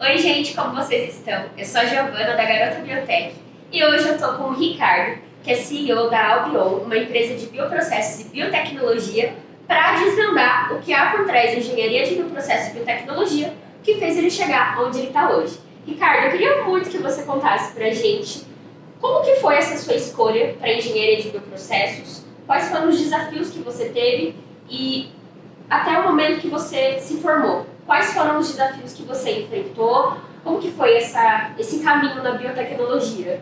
Oi, gente, como vocês estão? Eu sou a Giovana, da Garota Biotech, e hoje eu tô com o Ricardo, que é CEO da Albion, uma empresa de bioprocessos e biotecnologia, para desvendar o que há por trás da engenharia de bioprocessos e biotecnologia que fez ele chegar onde ele está hoje. Ricardo, eu queria muito que você contasse pra gente como que foi essa sua escolha para engenharia de bioprocessos, quais foram os desafios que você teve e até o momento que você se formou. Quais foram os desafios que você enfrentou? Como que foi esse caminho na biotecnologia?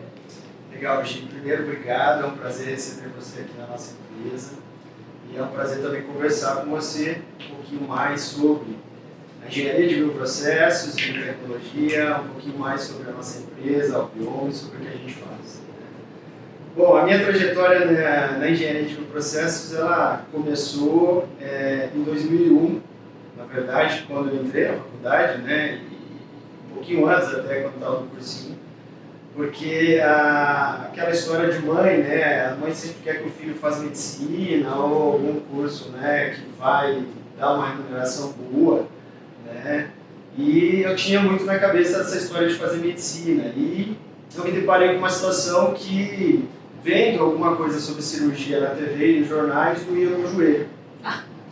Legal, Gi. Primeiro, obrigado. É um prazer receber você aqui na nossa empresa. E é um prazer também conversar com você um pouquinho mais sobre a engenharia de bioprocessos e biotecnologia, um pouquinho mais sobre a nossa empresa, a Albion, e sobre o que a gente faz. Bom, a minha trajetória na engenharia de bioprocessos ela começou em 2001, na verdade, quando eu entrei na faculdade, né, e um pouquinho antes até, quando estava no cursinho, porque aquela história de mãe, né, a mãe sempre quer que o filho faça medicina ou algum curso, né, que vai dar uma remuneração boa, né, e eu tinha muito na cabeça essa história de fazer medicina, e eu me deparei com uma situação que, vendo alguma coisa sobre cirurgia na TV e nos jornais, doía no joelho.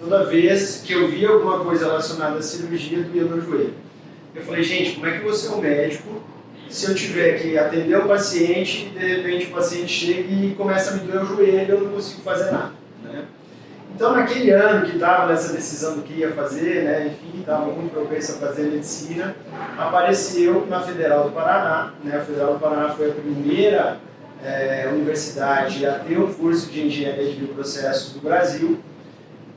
Toda vez que eu via alguma coisa relacionada à cirurgia, doía no joelho. Eu falei, gente, como é que eu vou ser um médico se eu tiver que atender um paciente e de repente o paciente chega e começa a me doer o joelho e eu não consigo fazer nada, né? Então, naquele ano que estava nessa decisão do que ia fazer, né, enfim, estava muito propenso a fazer medicina, apareceu na Federal do Paraná, né? A Federal do Paraná foi a primeira universidade a ter um curso de engenharia de bioprocessos do Brasil,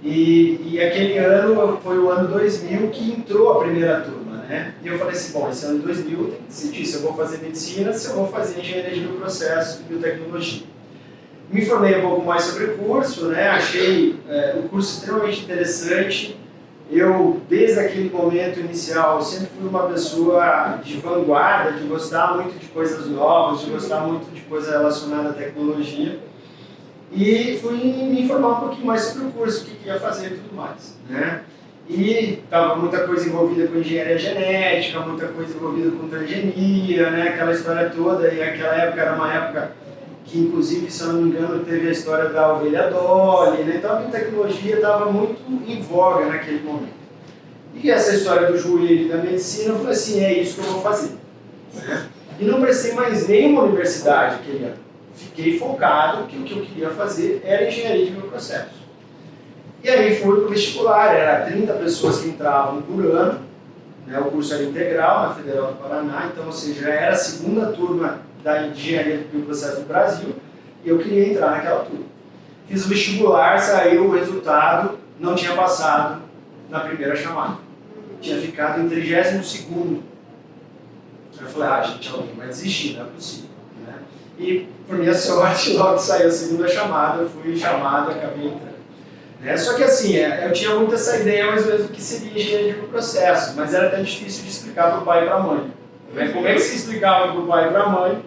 e aquele ano foi o ano 2000 que entrou a primeira turma, né? E eu falei assim, bom, esse ano 2000 tem que decidir se eu vou fazer medicina, se eu vou fazer engenharia de bioprocessos e biotecnologia. Me informei um pouco mais sobre o curso, né? Achei o curso extremamente interessante. Eu, desde aquele momento inicial, sempre fui uma pessoa de vanguarda, de gostar muito de coisas novas, de gostar muito de coisa relacionada à tecnologia. E fui me informar um pouquinho mais sobre o curso, o que ia fazer e tudo mais, né? E estava muita coisa envolvida com engenharia genética, muita coisa envolvida com transgenia, né? Aquela história toda, e aquela época era uma época que, inclusive, se eu não me engano, teve a história da ovelha Dolly, né? Então a biotecnologia estava muito em voga naquele momento. E essa história do joelho e da medicina, eu falei assim, é isso que eu vou fazer, né? E não prestei mais nenhuma universidade aquele ano. Fiquei focado que o que eu queria fazer era engenharia de bioprocessos. E aí fui para o vestibular, era 30 pessoas que entravam por ano, né? O curso era integral na Federal do Paraná, então, ou seja, já era a segunda turma da engenharia de bioprocessos do Brasil, e eu queria entrar naquela turma. Fiz o vestibular, saiu o resultado, não tinha passado na primeira chamada. Tinha ficado em 32º. Eu falei, gente, alguém vai desistir, não é possível. E, por minha sorte, logo que saiu a segunda chamada, eu fui chamado e acabei entrando. Né? Só que assim, eu tinha muito essa ideia mais ou menos do que seria engenharia de processo, mas era até difícil de explicar para o pai e para a mãe. Né? Como é que se explicava para o pai e para a mãe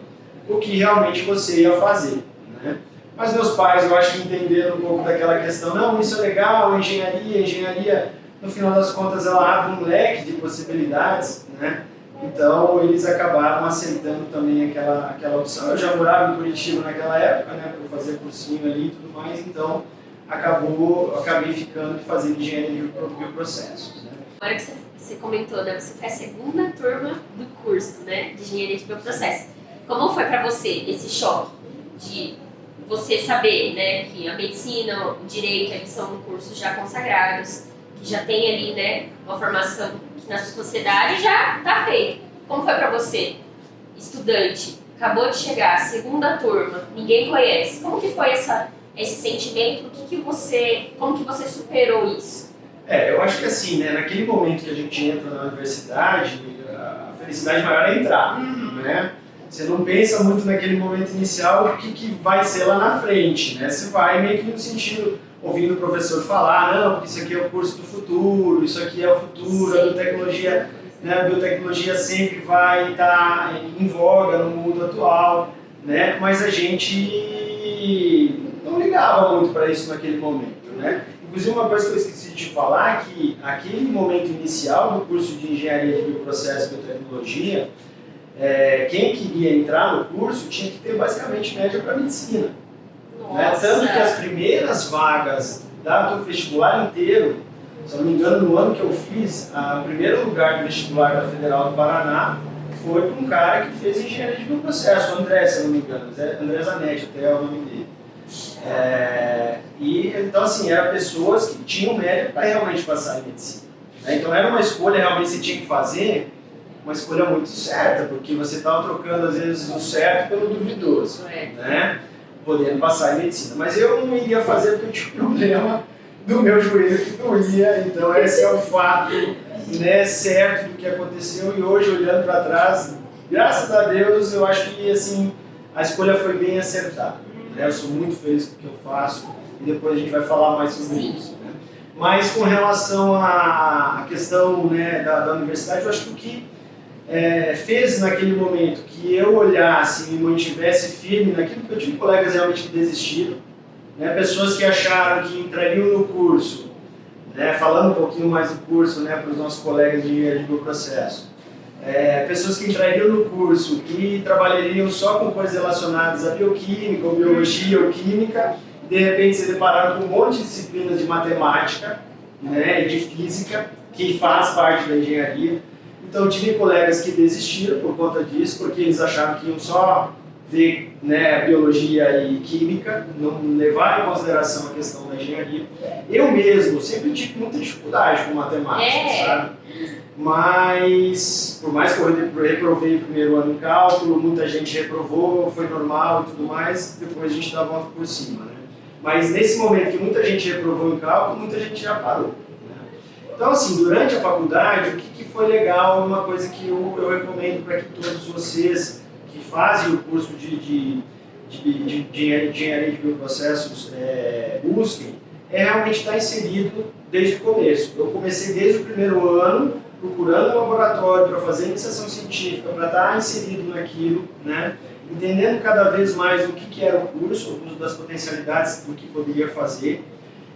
o que realmente você ia fazer? Né? Mas meus pais, eu acho que entenderam um pouco daquela questão, não, isso é legal, engenharia, no final das contas, ela abre um leque de possibilidades, né? Então, eles acabaram aceitando também aquela opção. Eu já morava em Curitiba naquela época, né, para fazer cursinho ali e tudo mais, então acabei ficando de fazer engenharia de bioprocessos. Né? Agora que você comentou, né, você foi a segunda turma do curso, né, de engenharia de bioprocessos. Como foi para você esse choque de você saber, né, que a medicina, o direito, eles são cursos já consagrados, que já tem ali, né, uma formação que na sociedade já está feita. Como foi para você, estudante, acabou de chegar, segunda turma, ninguém conhece? Como que foi esse sentimento? Como que você superou isso? Eu acho que assim, né, naquele momento que a gente entra na universidade, a felicidade maior é entrar, né? Você não pensa muito naquele momento inicial o que vai ser lá na frente, né? Você vai meio que no sentido, ouvindo o professor falar, não, porque isso aqui é o curso do futuro, isso aqui é o futuro, a biotecnologia, né? A biotecnologia sempre vai estar em voga no mundo atual, né? Mas a gente não ligava muito para isso naquele momento, né? Inclusive, uma coisa que eu esqueci de te falar é que aquele momento inicial do curso de Engenharia de Bioprocesso e Biotecnologia, quem queria entrar no curso tinha que ter basicamente média para medicina. Né? Tanto que as primeiras vagas do vestibular inteiro, se eu não me engano, no ano que eu fiz, o primeiro lugar do vestibular da Federal do Paraná foi para um cara que fez Engenharia de Bioprocesso, o André, se eu não me engano, André Zanetti, até é o nome dele. Então, assim, eram pessoas que tinham média para realmente passar em medicina. Né? Então, era uma escolha realmente que você tinha que fazer, uma escolha muito certa, porque você estava trocando, às vezes, o certo pelo duvidoso, né? Podendo passar em medicina. Mas eu não iria fazer porque eu tinha um problema do meu joelho que doía, então esse é o fato, né, certo do que aconteceu. E hoje, olhando para trás, graças a Deus, eu acho que assim, a escolha foi bem acertada. Né? Eu sou muito feliz com o que eu faço e depois a gente vai falar mais sobre isso. Né? Mas com relação à questão, né, da universidade, eu acho que o que fez naquele momento que eu olhasse e me mantivesse firme naquilo, que eu tive colegas realmente que desistiram, né, pessoas que acharam que entrariam no curso, né, falando um pouquinho mais do curso, né, para os nossos colegas de engenharia de bioprocesso, pessoas que entrariam no curso e trabalhariam só com coisas relacionadas à bioquímica, ou biologia ou química, de repente se depararam com um monte de disciplinas de matemática, né, e de física, que faz parte da engenharia. Então, tive colegas que desistiram por conta disso, porque eles acharam que iam só ver, né, biologia e química, não levar em consideração a questão da engenharia. Eu mesmo sempre tive muita dificuldade com matemática, sabe? Mas, por mais que eu reprovei o primeiro ano em cálculo, muita gente reprovou, foi normal e tudo mais, depois a gente dá a volta por cima, né? Mas nesse momento que muita gente reprovou em cálculo, muita gente já parou. Então, assim, durante a faculdade, o que foi legal, uma coisa que eu recomendo para que todos vocês que fazem o curso de engenharia de bioprocessos busquem, realmente estar inserido desde o começo. Eu comecei desde o primeiro ano, procurando um laboratório para fazer iniciação científica, para estar inserido naquilo, né? Entendendo cada vez mais o que era o curso, o uso das potencialidades do que poderia fazer.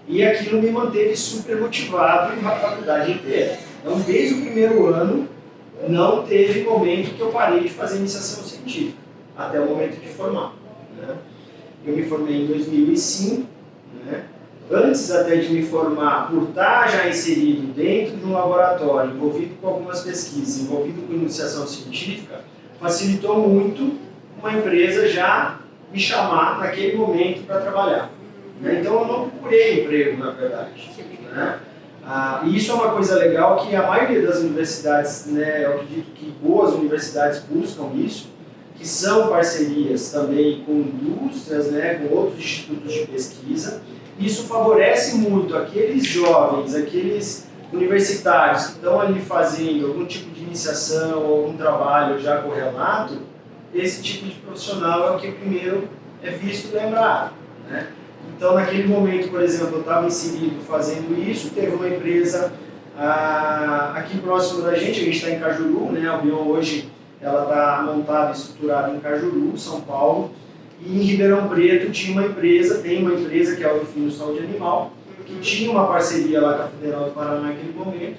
E aquilo me manteve super motivado a faculdade inteira. Então, desde o primeiro ano, não teve momento que eu parei de fazer iniciação científica, até o momento de formar. Né? Eu me formei em 2005, né? Antes até de me formar, por estar já inserido dentro de um laboratório, envolvido com algumas pesquisas, envolvido com iniciação científica, facilitou muito uma empresa já me chamar naquele momento para trabalhar. Então eu não procurei emprego, na verdade. Né? E isso é uma coisa legal que a maioria das universidades, né, eu acredito que boas universidades buscam isso, que são parcerias também com indústrias, né, com outros institutos de pesquisa. Isso favorece muito aqueles jovens, aqueles universitários que estão ali fazendo algum tipo de iniciação, algum trabalho já correlato. Esse tipo de profissional é o que primeiro é visto e lembrado. Né? Então, naquele momento, por exemplo, eu estava inserido fazendo isso, teve uma empresa aqui próximo da gente está em Cajuru, né? A Bion hoje ela está montada e estruturada em Cajuru, São Paulo, e em Ribeirão Preto tem uma empresa que é o Urufino Saúde Animal, que tinha uma parceria lá com a Federal do Paraná naquele momento,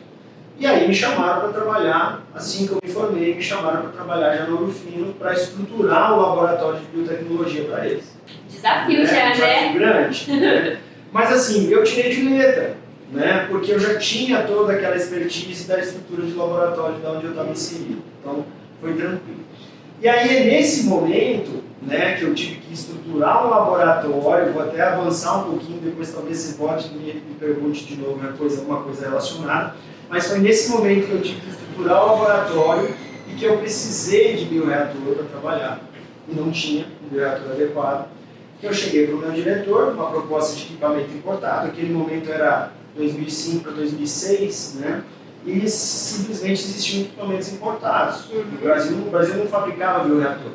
e aí me chamaram para trabalhar, assim que eu me formei, me chamaram para trabalhar já no Urufino para estruturar um laboratório de biotecnologia para eles. Desafio já, né? Desafio grande. Né? Mas assim, eu tirei de letra, né? Porque eu já tinha toda aquela expertise da estrutura de laboratório de onde eu estava inserido. Então, foi tranquilo. E aí é nesse momento, né, que eu tive que estruturar um laboratório, vou até avançar um pouquinho, depois talvez você volte e me pergunte de novo alguma coisa relacionada, mas foi nesse momento que eu tive que estruturar o laboratório e que eu precisei de bioreator para trabalhar. E não tinha um bioreator adequado. Eu cheguei para o meu diretor com uma proposta de equipamento importado, aquele momento era 2005 para 2006, né? E simplesmente existiam equipamentos importados. O Brasil não fabricava bioreator,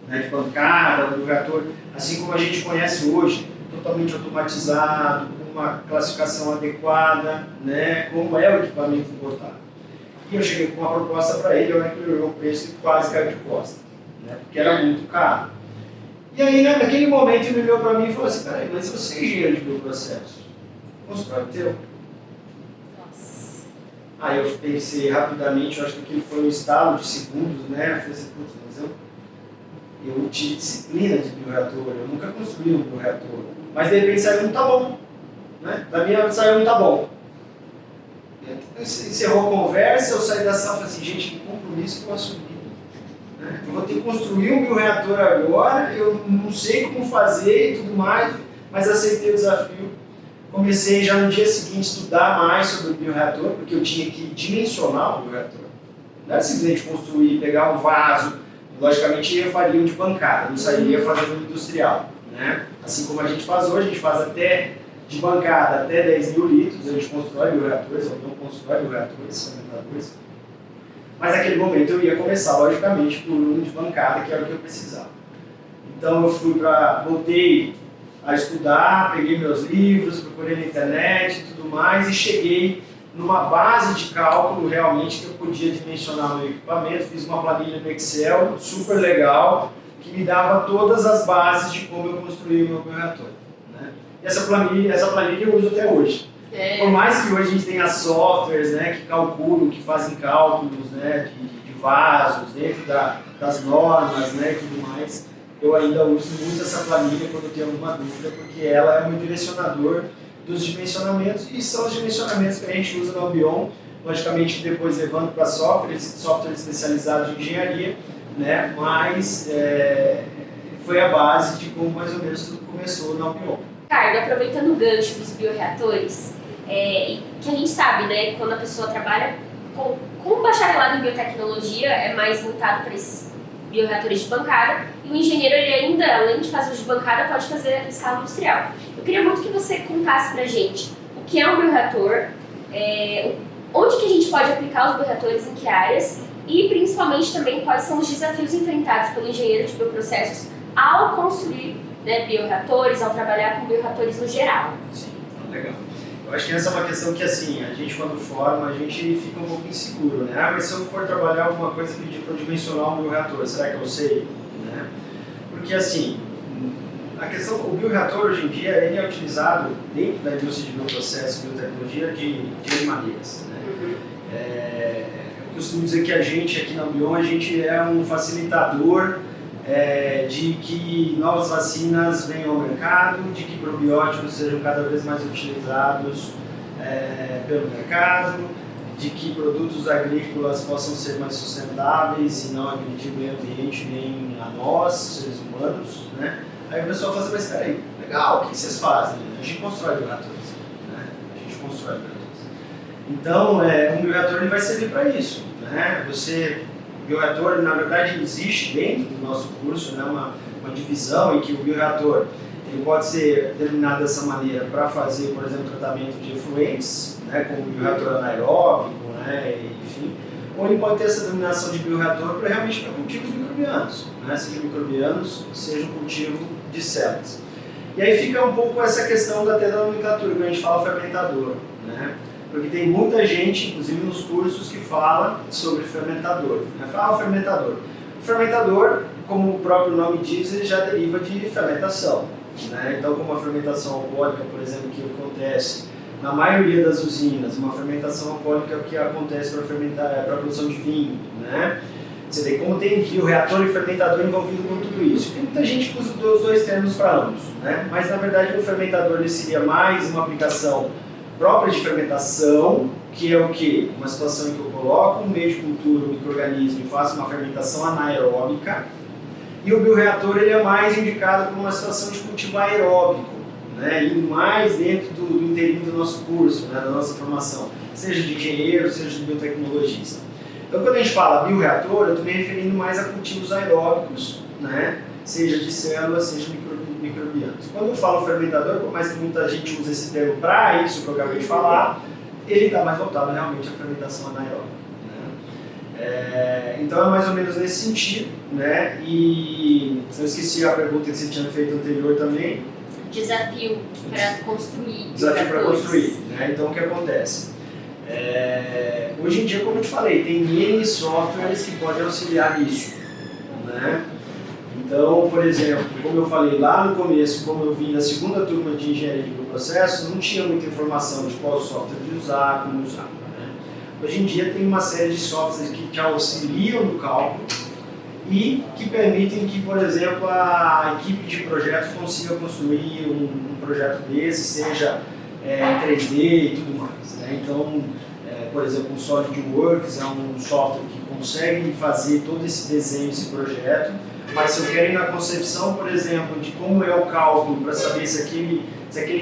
né, de bancada, bioreator, assim como a gente conhece hoje, totalmente automatizado, com uma classificação adequada, né, como é o equipamento importado. E eu cheguei com uma proposta para ele, ele olhou o preço e quase caiu de costa, né, porque era muito caro. E aí, naquele momento, ele olhou para mim e falou assim: peraí, mas você é engenheiro de bioprocesso? constrói o teu. Nossa. Aí eu pensei rapidamente, eu acho que aquilo foi um estalo de segundos, né? Eu falei assim, putz, mas eu tive disciplina de bioreator, eu nunca construí um bioreator. Mas de repente saiu um tá bom, né? Da minha saiu um tá bom. Encerrou a conversa, eu saí da sala e falei assim, gente, que compromisso que eu assumi. Né? Eu vou ter que construir um bioreator agora, eu não sei como fazer e tudo mais, mas aceitei o desafio. Comecei já no dia seguinte a estudar mais sobre o bioreator, porque eu tinha que dimensionar o bioreator. Não era simplesmente construir, pegar um vaso, logicamente eu faria um de bancada, não sairia fazendo um industrial. Né? Assim como a gente faz hoje, a gente faz até de bancada até 10 mil litros, a gente constrói bioreatores, ou não constrói bioreatores, fermentadores. Mas naquele momento eu ia começar, logicamente, por um de bancada, que era o que eu precisava. Então eu voltei a estudar, peguei meus livros, procurei na internet e tudo mais, e cheguei numa base de cálculo realmente que eu podia dimensionar o meu equipamento, fiz uma planilha no Excel super legal, que me dava todas as bases de como eu construí o meu bioreator. E essa planilha eu uso até hoje. Por mais que hoje a gente tenha softwares, né, que calculam, que fazem cálculos, né, de vasos dentro das normas, né, e tudo mais, eu ainda uso muito essa planilha quando eu tenho alguma dúvida, porque ela é um direcionador dos dimensionamentos, e são os dimensionamentos que a gente usa no Albion, logicamente depois levando para softwares especializados em engenharia, né, mas foi a base de como mais ou menos tudo começou no Albion. Ricardo, aproveitando o gancho dos bioreatores, que a gente sabe, né, quando a pessoa trabalha com bacharelado em biotecnologia, é mais voltado para esses bioreatores de bancada, e o engenheiro, ele ainda, além de fazer os de bancada, pode fazer a escala industrial. Eu queria muito que você contasse pra gente o que é um bioreator, onde que a gente pode aplicar os bioreatores, em que áreas, e principalmente também quais são os desafios enfrentados pelo engenheiro de bioprocessos ao construir, né, bioreatores, ao trabalhar com bioreatores no geral. Sim, legal. Eu acho que essa é uma questão que, assim, a gente quando forma, a gente fica um pouco inseguro, né? Mas se eu for trabalhar alguma coisa e pedir para eu dimensionar um bioreator, será que eu sei? Né? Porque, assim, o bioreator hoje em dia, ele é utilizado dentro da indústria de bioprocesso e biotecnologia de maneiras, né? Eu costumo dizer que a gente aqui na Albion, a gente é um facilitador de que novas vacinas venham ao mercado, de que probióticos sejam cada vez mais utilizados pelo mercado, de que produtos agrícolas possam ser mais sustentáveis e não agredir o meio ambiente nem a nós, seres humanos, né? Aí o pessoal fala assim, mas peraí, legal, o que vocês fazem? A gente constrói bioreatores, né? A gente constrói bioreatores. Então, um bioreator ele vai servir para isso, né? O bioreator, na verdade, existe dentro do nosso curso, né, uma divisão em que o bioreator ele pode ser denominado dessa maneira para fazer, por exemplo, tratamento de efluentes, né, como bioreator anaeróbico, né, enfim. Ou ele pode ter essa denominação de bioreator realmente para cultivos microbianos, né, seja microbianos, seja um cultivo de células. E aí fica um pouco essa questão até da nomenclatura, quando a gente fala fermentador, né? Porque tem muita gente, inclusive nos cursos, que fala sobre fermentador. Né? Fala fermentador. O fermentador, como o próprio nome diz, ele já deriva de fermentação. Né? Então, como a fermentação alcoólica, por exemplo, que acontece na maioria das usinas, uma fermentação alcoólica é o que acontece para a produção de vinho. Né? Você vê como tem bioreator e fermentador envolvido com tudo isso. Tem muita gente que usa os dois termos para ambos. Né? Mas, na verdade, o fermentador ele seria mais uma aplicação própria de fermentação, que é o quê? Uma situação em que eu coloco um meio de cultura, um micro-organismo e faço uma fermentação anaeróbica. E o bioreator ele é mais indicado para uma situação de cultivo aeróbico, né? Indo mais dentro do inteirinho do nosso curso, né? Da nossa formação, seja de engenheiro, seja de biotecnologista. Então, quando a gente fala bioreator, eu estou me referindo mais a cultivos aeróbicos, né? Seja de células, seja de microbianos. Quando eu falo fermentador, por mais que muita gente use esse termo para isso que eu acabei de falar, ele está mais voltado realmente à fermentação anaeróbica. Né? Então é mais ou menos nesse sentido, né? E eu esqueci a pergunta que você tinha feito anterior também. Desafio para construir. Desafio para construir, né? Então o que acontece? Hoje em dia, como eu te falei, tem N softwares que podem auxiliar nisso, né? Então, por exemplo, como eu falei lá no começo, como eu vim da segunda turma de engenharia de bioprocessos, não tinha muita informação de qual software de usar, como usar. Né? Hoje em dia tem uma série de softwares que te auxiliam no cálculo e que permitem que, por exemplo, a equipe de projetos consiga construir um projeto desse, seja em 3D e tudo mais. Né? Então, por exemplo, o SolidWorks é um software que consegue fazer todo esse desenho, esse projeto, mas se eu quero ir na concepção, por exemplo, de como é o cálculo para saber se aquele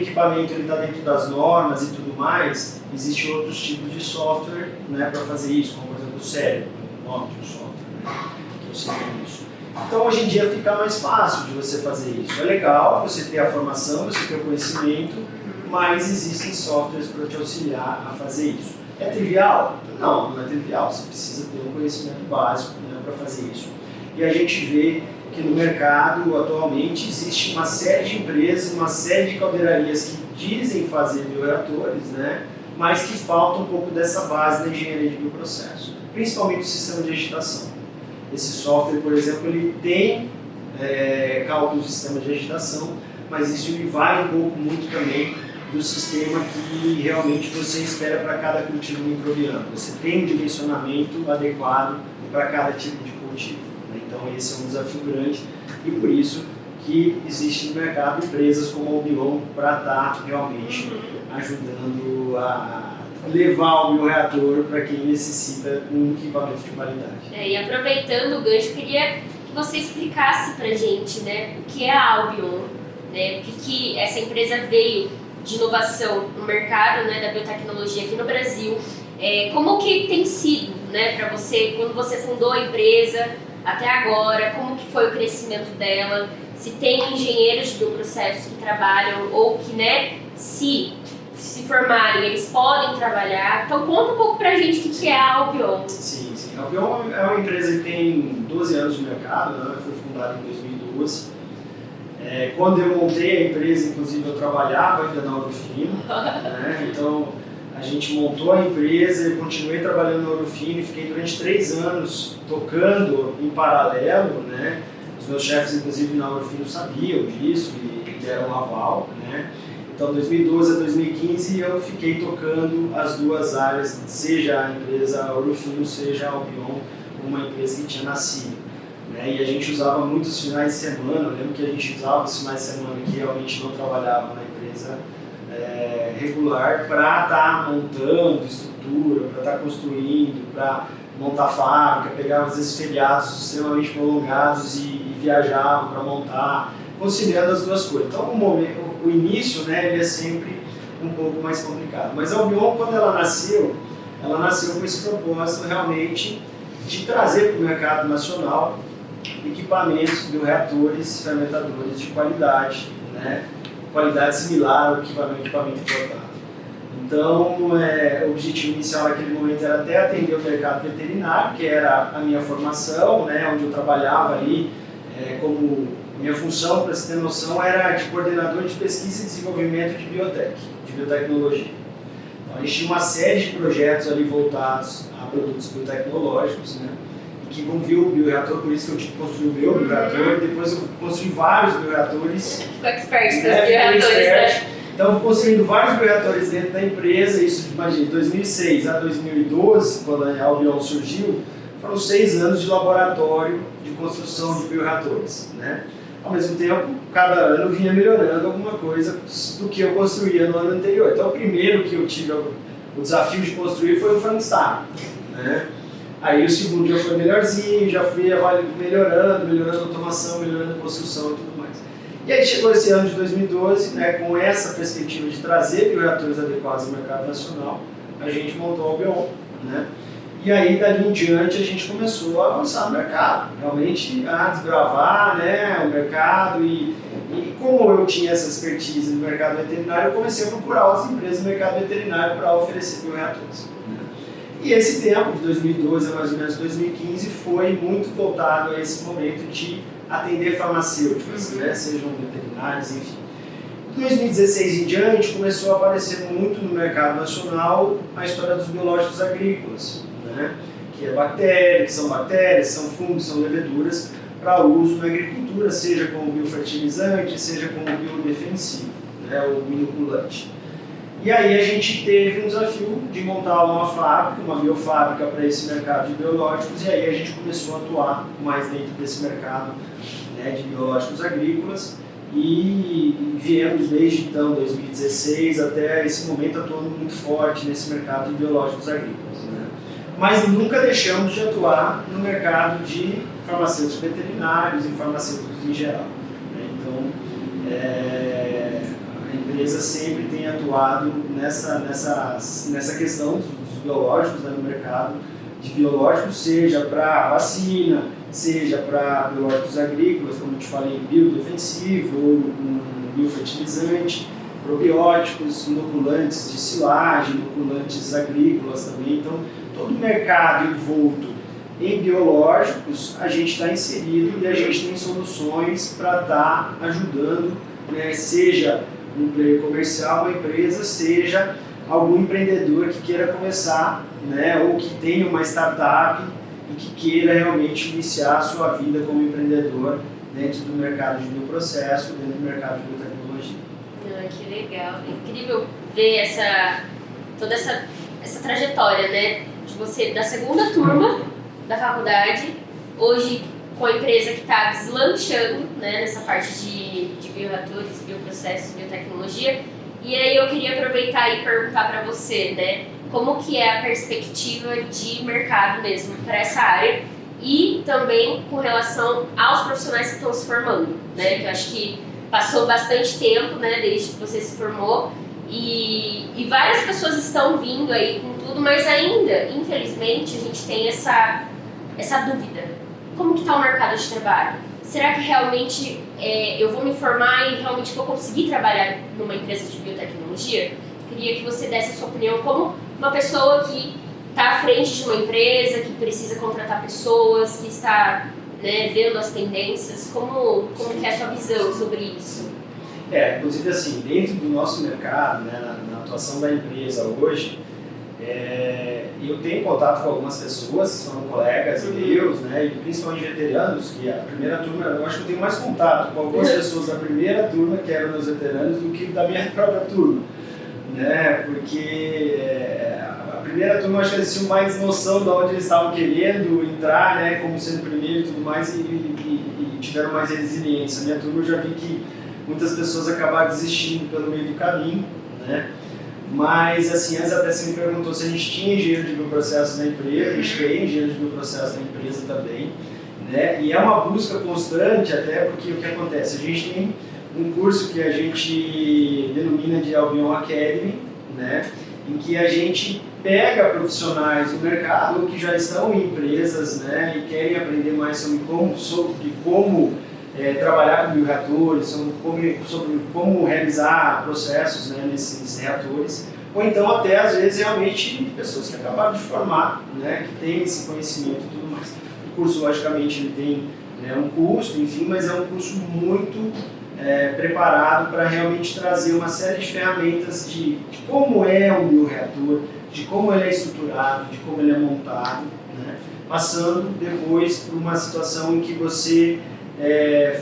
equipamento está dentro das normas e tudo mais, existem outros tipos de software, né, para fazer isso, como por exemplo o Cérebro, o nome de um software, né, que eu sei isso. Então hoje em dia fica mais fácil de você fazer isso. É legal você ter a formação, você ter o conhecimento, mas existem softwares para te auxiliar a fazer isso. É trivial? Não, não é trivial. Você precisa ter um conhecimento básico, né, para fazer isso. E a gente vê que no mercado, atualmente, existe uma série de empresas, uma série de caldeirarias que dizem fazer bioreatores, né, mas que falta um pouco dessa base da engenharia de bioprocesso, principalmente o sistema de agitação. Esse software, por exemplo, ele tem cálculos de sistema de agitação, mas isso ele vai um pouco muito também do sistema que realmente você espera para cada cultivo microbiano. Você tem um dimensionamento adequado para cada tipo de cultivo. Né? Então esse é um desafio grande e por isso que existe no mercado empresas como a Albion para estar realmente ajudando a levar o bioreator para quem necessita um equipamento de qualidade. E aproveitando o gancho, queria que você explicasse para a gente, né, o que é a Albion, né, o que essa empresa veio de inovação no mercado, né, da biotecnologia aqui no Brasil. Como que tem sido, né, para você, quando você fundou a empresa até agora, como que foi o crescimento dela, se tem engenheiros de bioprocessos que trabalham ou que, né, se formarem, eles podem trabalhar. Então conta um pouco pra gente o que é a Albion. Sim. A Albion é uma empresa que tem 12 anos de mercado, né? Foi fundada em 2012. Quando eu montei a empresa, inclusive, eu trabalhava ainda na Ourofino, né? Então a gente montou a empresa, eu continuei trabalhando na Ourofino e fiquei durante 3 anos tocando em paralelo, né? Os meus chefes, inclusive, na Ourofino sabiam disso e deram um aval, né? Então, 2012 a 2015, eu fiquei tocando as duas áreas, seja a empresa Ourofino, seja a Albion, uma empresa que tinha nascido. Né? E a gente usava muitos finais de semana, eu lembro que a gente usava os finais de semana que realmente não trabalhava na empresa regular para estar montando estrutura, para estar construindo, para montar fábrica, pegava às vezes feriados extremamente prolongados e viajava para montar, conciliando as duas coisas. Então, o início, né, ele é sempre um pouco mais complicado. Mas a Albion, quando ela nasceu com esse propósito realmente de trazer para o mercado nacional equipamentos, bioreatores, fermentadores de qualidade, né, qualidade similar ao equipamento importado. Então, o objetivo inicial naquele momento era até atender o mercado veterinário, que era a minha formação, né, onde eu trabalhava ali como minha função, para você ter noção, era de coordenador de pesquisa e desenvolvimento de biotecnologia. Então, a gente tinha uma série de projetos ali voltados a produtos biotecnológicos, né, que envolviam o bioreator, por isso que eu tive que construir o meu bioreator, depois eu construí vários bioreatores. Ficou expert nos bioreatores, né? Então, eu fui construindo vários bioreatores dentro da empresa, isso, imagina, de 2006 a 2012, quando a Albion surgiu, foram 6 anos de laboratório de construção de bioreatores, né? Ao mesmo tempo, cada ano vinha melhorando alguma coisa do que eu construía no ano anterior. Então, o primeiro que eu tive o desafio de construir foi o Frankenstein, né? Aí o segundo já foi melhorzinho, já fui melhorando a automação, melhorando a construção e tudo mais. E aí chegou esse ano de 2012, né, com essa perspectiva de trazer bioreatores adequados ao mercado nacional, a gente montou a Albion, né? E aí, dali em diante, a gente começou a avançar no mercado, realmente a desbravar, né, o mercado. E como eu tinha essa expertise no mercado veterinário, eu comecei a procurar outras empresas no mercado veterinário para oferecer bioreatores. Né? E esse tempo, de 2012 a mais ou menos 2015, foi muito voltado a esse momento de atender farmacêuticos, né, sejam veterinários, enfim. Em 2016 em diante, começou a aparecer muito no mercado nacional a história dos biológicos agrícolas, né? que é bactéria, que são bactérias, são fungos, são leveduras, para uso na agricultura, seja como biofertilizante, seja como biodefensivo, né, ou inoculante. E aí a gente teve um desafio de montar uma fábrica, uma biofábrica para esse mercado de biológicos, e aí a gente começou a atuar mais dentro desse mercado, né, de biológicos agrícolas, e viemos desde então, 2016, até esse momento atuando muito forte nesse mercado de biológicos agrícolas, né? Mas nunca deixamos de atuar no mercado de farmacêuticos veterinários e farmacêuticos em geral, né? Então, a empresa sempre tem atuado nessa questão dos biológicos, né, no mercado de biológicos, seja para vacina, seja para biológicos agrícolas, como eu te falei, biodefensivo, ou um biofertilizante, probióticos, inoculantes de silagem, inoculantes agrícolas também. Então, todo o mercado envolto em biológicos, a gente está inserido e a gente tem soluções para estar ajudando, né, seja um player comercial, uma empresa, seja algum empreendedor que queira começar, né, ou que tenha uma startup e que queira realmente iniciar a sua vida como empreendedor dentro do mercado de bioprocesso, dentro do mercado de biotecnologia. Que legal, é incrível ver toda essa trajetória, né, de você da segunda turma da faculdade, hoje com a empresa que está deslanchando, né, nessa parte de bioreatores, bioprocessos, biotecnologia. E aí eu queria aproveitar e perguntar para você, né, como que é a perspectiva de mercado mesmo para essa área e também com relação aos profissionais que estão se formando, né, que eu acho que passou bastante tempo, né, desde que você se formou e várias pessoas estão vindo aí com tudo, mas ainda, infelizmente, a gente tem essa dúvida. Como que está o mercado de trabalho? Será que realmente eu vou me formar e realmente vou conseguir trabalhar numa empresa de biotecnologia? Queria que você desse a sua opinião como uma pessoa que está à frente de uma empresa, que precisa contratar pessoas, que está, né, vendo as tendências. Como que é a sua visão sobre isso? Inclusive assim, dentro do nosso mercado, né, na atuação da empresa hoje, eu tenho contato com algumas pessoas que são colegas meus, né, e principalmente veteranos, que a primeira turma, eu acho que eu tenho mais contato com algumas pessoas da primeira turma, que eram meus veteranos, do que da minha própria turma, né, porque a primeira turma eu acho que eles tinham mais noção de onde eles estavam querendo entrar, né, como sendo primeiro e tudo mais, e tiveram mais resiliência. A minha turma eu já vi que muitas pessoas acabaram desistindo pelo meio do caminho, né? Mas, assim, antes até você me perguntou se a gente tinha engenheiro de bioprocessos na empresa, a gente tem engenheiro de bioprocessos na empresa também, né? E é uma busca constante, até porque o que acontece? A gente tem um curso que a gente denomina de Albion Academy, né? Em que a gente pega profissionais do mercado que já estão em empresas, né? E querem aprender mais sobre como trabalhar com bioreatores, sobre como realizar processos, né, nesses reatores, ou então até às vezes realmente pessoas que acabaram de formar, né, que têm esse conhecimento e tudo mais. O curso, logicamente, ele tem, né, um custo, enfim, mas é um curso muito preparado para realmente trazer uma série de ferramentas de como é um bioreator, de como ele é estruturado, de como ele é montado, né, passando depois por uma situação em que você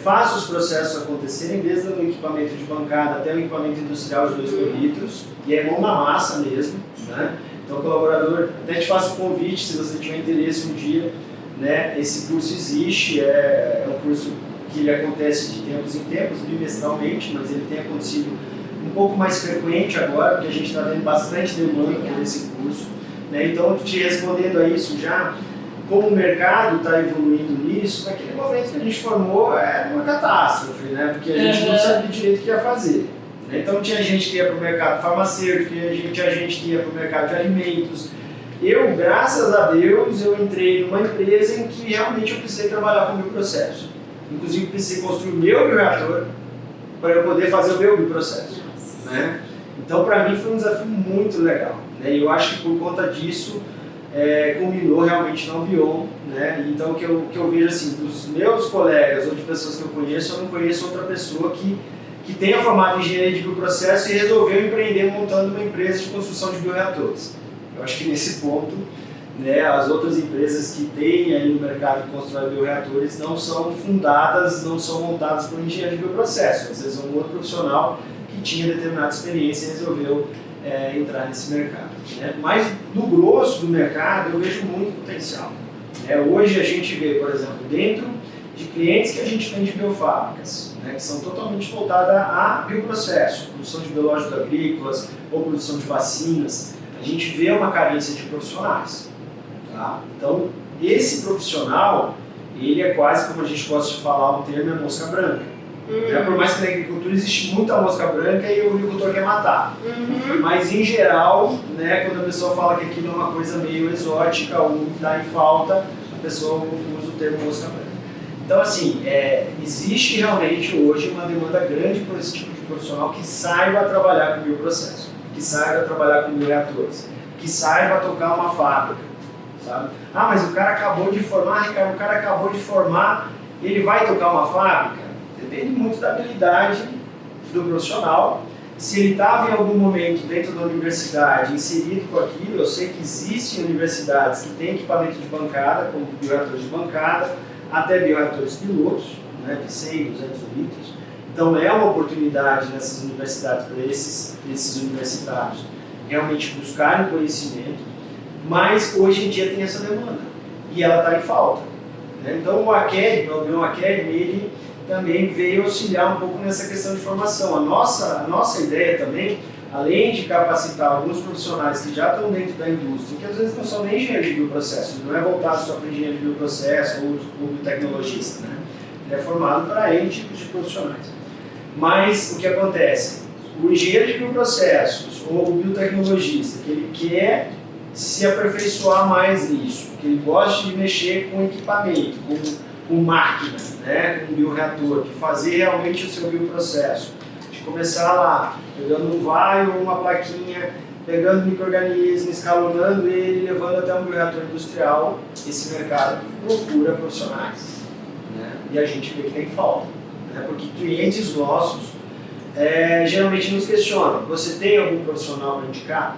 faz os processos acontecerem, desde o equipamento de bancada até o equipamento industrial de 2.000 litros, e é mão na massa mesmo, né? Então, colaborador, até te faço um convite, se você tiver interesse um dia, né? Esse curso existe, é um curso que ele acontece de tempos em tempos, bimestralmente, mas ele tem acontecido um pouco mais frequente agora, porque a gente está vendo bastante demanda por esse curso, né? Então, te respondendo a isso já, como o mercado está evoluindo nisso, naquele momento que a gente formou era uma catástrofe, né? Porque a gente não sabia direito o que ia fazer. Então tinha gente que ia para o mercado farmacêutico, tinha gente que ia para o mercado de alimentos. Eu, graças a Deus, eu entrei numa empresa em que realmente eu precisei trabalhar com o meu processo. Inclusive precisei construir o meu bioreator para eu poder fazer o meu bioprocesso, né? Então para mim foi um desafio muito legal, né? E eu acho que por conta disso culminou realmente na Albion, né? Então que eu vejo assim, dos meus colegas ou de pessoas que eu não conheço outra pessoa que tenha formado em engenharia de bioprocesso e resolveu empreender montando uma empresa de construção de bioreatores. Eu acho que nesse ponto né, as outras empresas que têm aí no mercado de constrói bioreatores não são fundadas, não são montadas por engenheiro de bioprocesso. Às vezes um outro profissional que tinha determinada experiência e resolveu entrar nesse mercado. Né? Mas no grosso do mercado eu vejo muito potencial. Hoje a gente vê, por exemplo, dentro de clientes que a gente tem de biofábricas, né, que são totalmente voltadas a bioprocesso, produção de biológicos agrícolas ou produção de vacinas, a gente vê uma carência de profissionais. Tá? Então, esse profissional, ele é quase, como a gente gosta de falar, um termo é mosca branca. Por mais que na agricultura existe muita mosca branca e o agricultor quer matar. Mas, em geral, né, quando a pessoa fala que aquilo é uma coisa meio exótica ou está em falta, a pessoa usa o termo mosca branca. Então, assim, existe realmente hoje uma demanda grande por esse tipo de profissional que saiba trabalhar com bioprocesso, que saiba trabalhar com bioreatores, que saiba tocar uma fábrica, sabe? Ah, mas o cara acabou de formar, Ricardo, o cara acabou de formar, ele vai tocar uma fábrica? Depende muito da habilidade do profissional. Se ele estava em algum momento dentro da universidade inserido com aquilo, eu sei que existem universidades que têm equipamento de bancada, como bioreatores de bancada, até bioreatores pilotos, né, de 100, 200 litros. Então é uma oportunidade nessas universidades para esses universitários realmente buscarem conhecimento, mas hoje em dia tem essa demanda e ela está em falta. Né? Então o Academy, o Albion Academy, ele também veio auxiliar um pouco nessa questão de formação. A nossa ideia também, além de capacitar alguns profissionais que já estão dentro da indústria, que às vezes não são nem engenheiros de bioprocesso, não é voltado só para engenheiro de bioprocesso ou biotecnologista, né? Ele é formado para N tipos de profissionais. Mas o que acontece? O engenheiro de bioprocessos ou o biotecnologista, que ele quer se aperfeiçoar mais nisso, que ele gosta de mexer com equipamento, com máquina, né, com bioreator, de fazer realmente o seu bioprocesso, de começar lá, pegando um vaio ou uma plaquinha, pegando micro-organismo, escalonando ele, levando até um bioreator industrial. Esse mercado procura profissionais, né? E a gente vê que tem falta, né? Porque clientes nossos geralmente nos questionam: você tem algum profissional para indicar?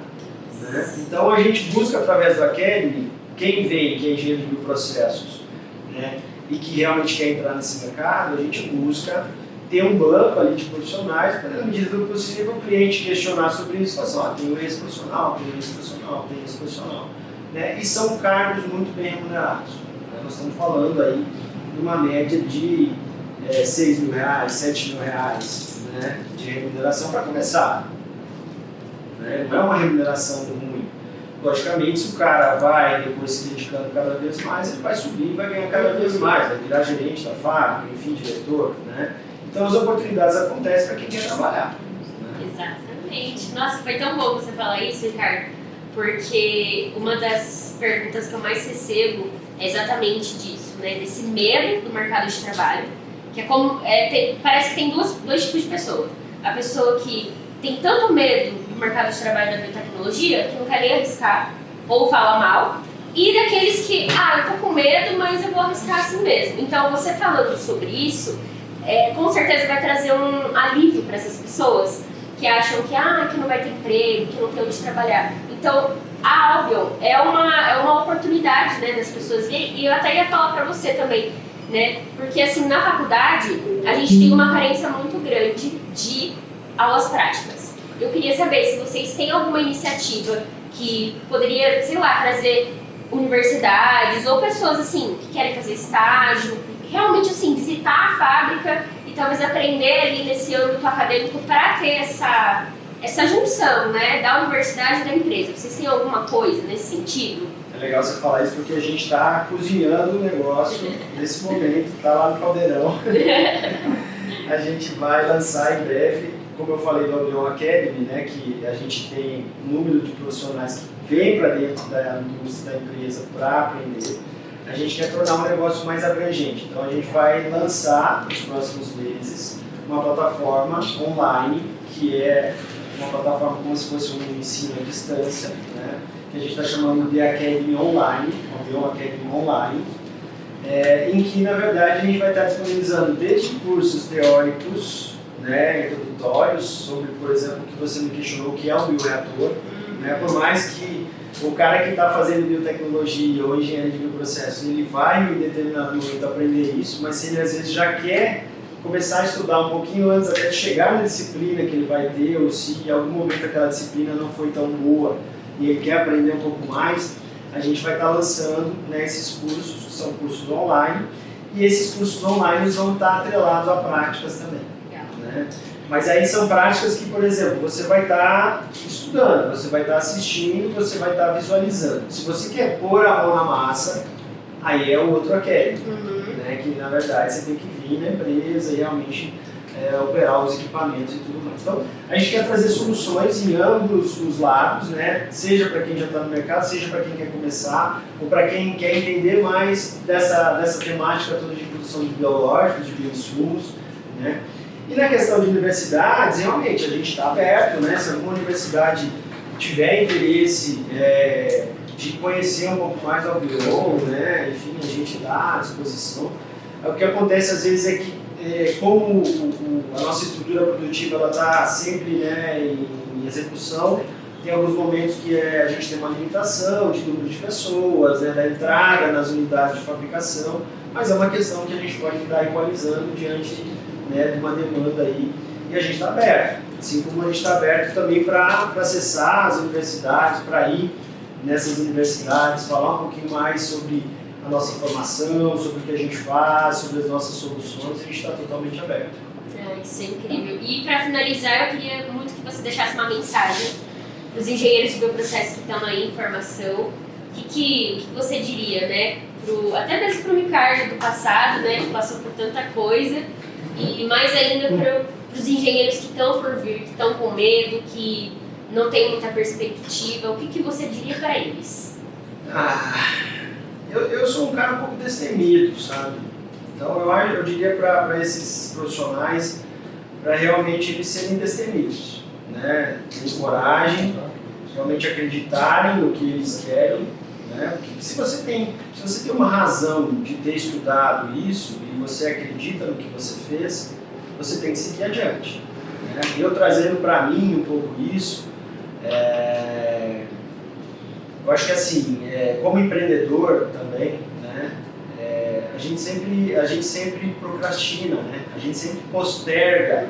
Né? Então a gente busca através da Academy, quem vem, que é engenheiro de bioprocessos, né, e que realmente quer entrar nesse mercado, a gente busca ter um banco ali de profissionais para, na medida do possível, o cliente questionar sobre isso, falar assim, tem esse profissional, tem esse profissional, tem esse profissional. Né? E são cargos muito bem remunerados. Né? Nós estamos falando aí de uma média de R$6 mil, R$7 mil, né, de remuneração para começar. Né? Não é uma remuneração ruim. Logicamente, se o cara vai depois se dedicando cada vez mais, ele vai subir e vai ganhar cada vez mais, vai virar gerente da fábrica, enfim, diretor, né? Então as oportunidades acontecem para quem quer trabalhar. Né? Exatamente. Nossa, foi tão bom você falar isso, Ricardo, porque uma das perguntas que eu mais recebo é exatamente disso, né? Desse medo do mercado de trabalho, que é como, parece que tem dois tipos de pessoa. A pessoa que tem tanto medo do mercado de trabalho da biotecnologia que não quer nem arriscar ou fala mal, e daqueles que, eu tô com medo, mas eu vou arriscar assim mesmo. Então, você falando sobre isso, com certeza vai trazer um alívio para essas pessoas que acham que não vai ter emprego, que não tem onde trabalhar. Então, a Albion é uma oportunidade, né, das pessoas, e eu até ia falar para você também, né, porque assim, na faculdade, a gente tem uma carência muito grande de aulas práticas. Eu queria saber se vocês têm alguma iniciativa que poderia, sei lá, trazer universidades ou pessoas assim que querem fazer estágio, realmente assim, visitar a fábrica e talvez aprender ali nesse âmbito acadêmico para ter essa junção, né, da universidade e da empresa. Vocês têm alguma coisa nesse sentido? É legal você falar isso porque a gente está cozinhando o negócio nesse momento, está lá no caldeirão. A gente vai lançar em breve, como eu falei do Albion Academy, né, que a gente tem um número de profissionais que vêm para dentro da indústria, da empresa para aprender. A gente quer tornar um negócio mais abrangente. Então a gente vai lançar nos próximos meses uma plataforma online, que é uma plataforma como se fosse um ensino à distância, né, que a gente está chamando de Academy Online, Albion Academy Online, em que na verdade a gente vai estar disponibilizando desde cursos teóricos, né, introdutórios sobre, por exemplo, o que você me questionou, que é um bioreator, né, por mais que O cara que está fazendo biotecnologia ou engenharia de bioprocesso, ele vai em determinado momento aprender isso, mas se ele às vezes já quer começar a estudar um pouquinho antes até de chegar na disciplina que ele vai ter, ou se em algum momento aquela disciplina não foi tão boa e ele quer aprender um pouco mais, a gente vai estar lançando, né, esses cursos, que são cursos online, e esses cursos online vão estar atrelados a práticas também. Né? Mas aí são práticas que, por exemplo, você vai estar estudando, você vai estar assistindo, você vai estar visualizando. Se você quer pôr a mão na massa, aí é o outro aquele, né? Que na verdade você tem que vir na empresa e realmente operar os equipamentos e tudo mais. Então, a gente quer trazer soluções em ambos os lados, né? Seja para quem já está no mercado, seja para quem quer começar, ou para quem quer entender mais dessa temática toda de produção de biológicos, de bioinsumos, né? E na questão de universidades, realmente, a gente está aberto, né? Se alguma universidade tiver interesse de conhecer um pouco mais do bio, né? Enfim, a gente está à disposição. O que acontece às vezes é que, como a nossa estrutura produtiva está sempre, né, em execução, tem alguns momentos que a gente tem uma limitação de número de pessoas, né, da entrada nas unidades de fabricação, mas é uma questão que a gente pode estar equalizando diante, né, de uma demanda aí, e a gente está aberto, assim como a gente está aberto também para acessar as universidades, para ir nessas universidades, falar um pouquinho mais sobre a nossa formação, sobre o que a gente faz, sobre as nossas soluções, a gente está totalmente aberto. Isso é incrível. E para finalizar, eu queria muito que você deixasse uma mensagem para os engenheiros de bioprocesso que estão aí em formação. O que você diria, né? Até mesmo para o Ricardo do passado, né? Que passou por tanta coisa. E mais ainda para os engenheiros que estão por vir, que estão com medo, que não tem muita perspectiva. O que você diria para eles? Eu sou um cara um pouco destemido, sabe? Então eu diria para esses profissionais, para realmente eles serem destemidos, né? Terem coragem, realmente acreditarem no que eles querem, né? Porque se você tem uma razão de ter estudado isso e você acredita no que você fez, você tem que seguir adiante, né? Eu trazendo para mim um pouco isso, eu acho que assim, como empreendedor também, né, a gente sempre procrastina, né? A gente sempre posterga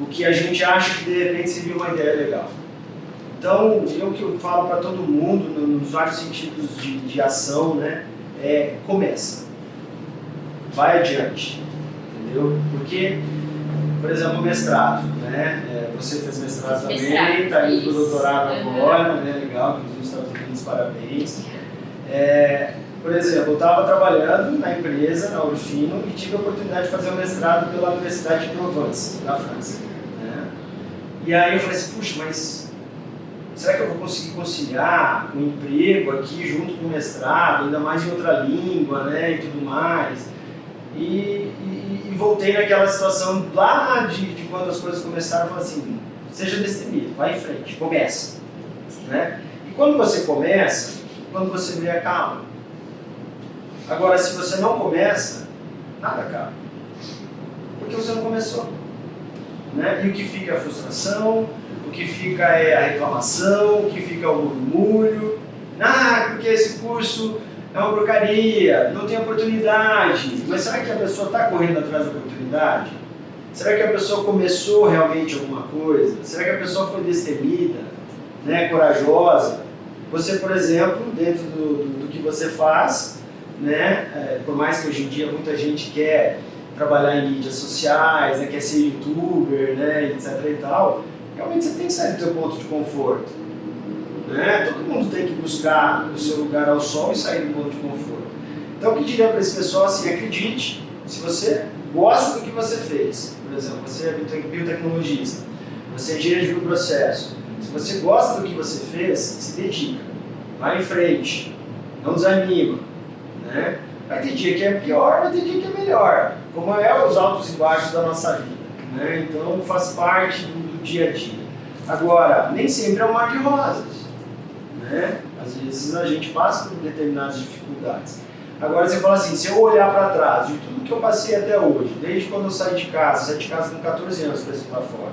o que a gente acha que de repente seria uma ideia legal. Então, o que eu falo para todo mundo, nos vários sentidos de ação, né, começa, vai adiante, entendeu? Porque, por exemplo, o mestrado, né? Você fez mestrado também, está indo para o doutorado agora, né? Legal, nos Estados Unidos, parabéns. Por exemplo, eu estava trabalhando na empresa, na Orfino, e tive a oportunidade de fazer um mestrado pela Universidade de Provence, na França, né? E aí eu falei assim, puxa, mas será que eu vou conseguir conciliar um emprego aqui junto com o mestrado, ainda mais em outra língua, né, e tudo mais? E voltei naquela situação lá de quando as coisas começaram, eu falei assim, seja destemido, vai em frente, começa, né? E quando você começa, quando você vê, acaba. Agora, se você não começa, nada acaba, porque você não começou, né? E o que fica é a frustração, o que fica é a reclamação, o que fica é o murmúrio, porque esse curso é uma porcaria, não tem oportunidade. Mas será que a pessoa está correndo atrás da oportunidade? Será que a pessoa começou realmente alguma coisa? Será que a pessoa foi destemida, né, corajosa? Você, por exemplo, dentro do que você faz, né, por mais que hoje em dia muita gente quer trabalhar em mídias sociais, né, quer ser youtuber, né, etc e tal, realmente você tem que sair do seu ponto de conforto, né? Todo mundo tem que buscar o seu lugar ao sol e sair do ponto de conforto. Então, o que eu diria para esse pessoal, assim, acredite, se você gosta do que você fez, por exemplo, você é biotecnologista, você é engenheiro de bioprocesso, se você gosta do que você fez, se dedica, vai em frente, não desanima, né? Vai ter dia que é pior, vai ter dia que é melhor, como os altos e baixos da nossa vida, né? Então faz parte do dia a dia. Agora, nem sempre é um mar de rosas, né? Às vezes a gente passa por determinadas dificuldades. Agora você fala assim, se eu olhar para trás de tudo que eu passei até hoje, desde quando eu saí de casa com 14 anos para estudar fora,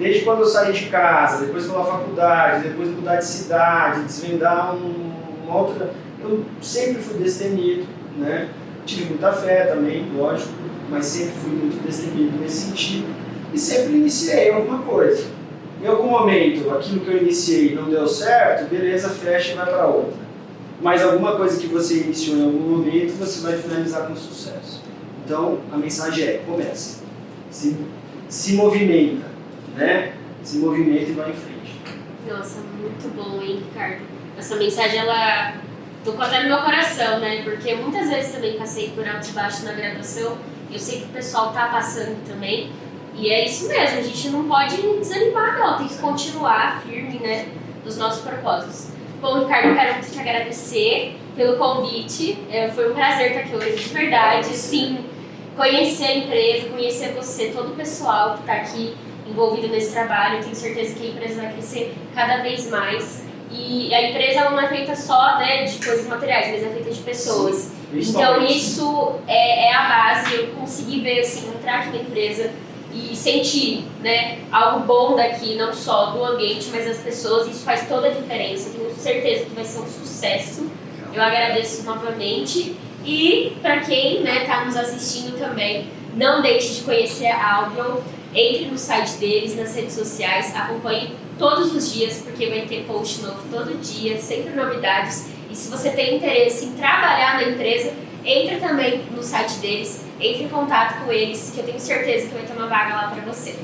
desde quando eu saí de casa, depois pela faculdade, depois mudar de cidade, desvendar uma outra... Eu sempre fui destemido, né? Tive muita fé também, lógico, mas sempre fui muito destemido nesse sentido. E sempre iniciei alguma coisa. Em algum momento, aquilo que eu iniciei não deu certo, beleza, fecha e vai para outra. Mas alguma coisa que você iniciou em algum momento, você vai finalizar com sucesso. Então, a mensagem é, começa. Se movimenta, né? Se movimenta e vai em frente. Nossa, muito bom, hein, Ricardo? Essa mensagem, ela tocou até no meu coração, né? Porque muitas vezes também passei por altos e baixos na graduação. Eu sei que o pessoal tá passando também. E é isso mesmo, a gente não pode desanimar, não. Tem que continuar firme, né? Nos nossos propósitos. Bom, Ricardo, eu quero muito te agradecer pelo convite. Foi um prazer estar aqui hoje, de verdade. Sim, conhecer a empresa, conhecer você, todo o pessoal que está aqui envolvido nesse trabalho. Eu tenho certeza que a empresa vai crescer cada vez mais. E a empresa ela não é feita só, né, de coisas materiais, mas é feita de pessoas. Sim, então isso é a base. Eu consegui ver, assim, entrar aqui na empresa e sentir, né, algo bom daqui, não só do ambiente, mas das pessoas. Isso faz toda a diferença. Eu tenho certeza que vai ser um sucesso. Eu agradeço novamente. E para quem está nos assistindo também, não deixe de conhecer a Albion. Entre no site deles, nas redes sociais, acompanhe todos os dias, porque vai ter post novo todo dia, sempre novidades. E se você tem interesse em trabalhar na empresa, entre também no site deles, entre em contato com eles, que eu tenho certeza que vai ter uma vaga lá para você.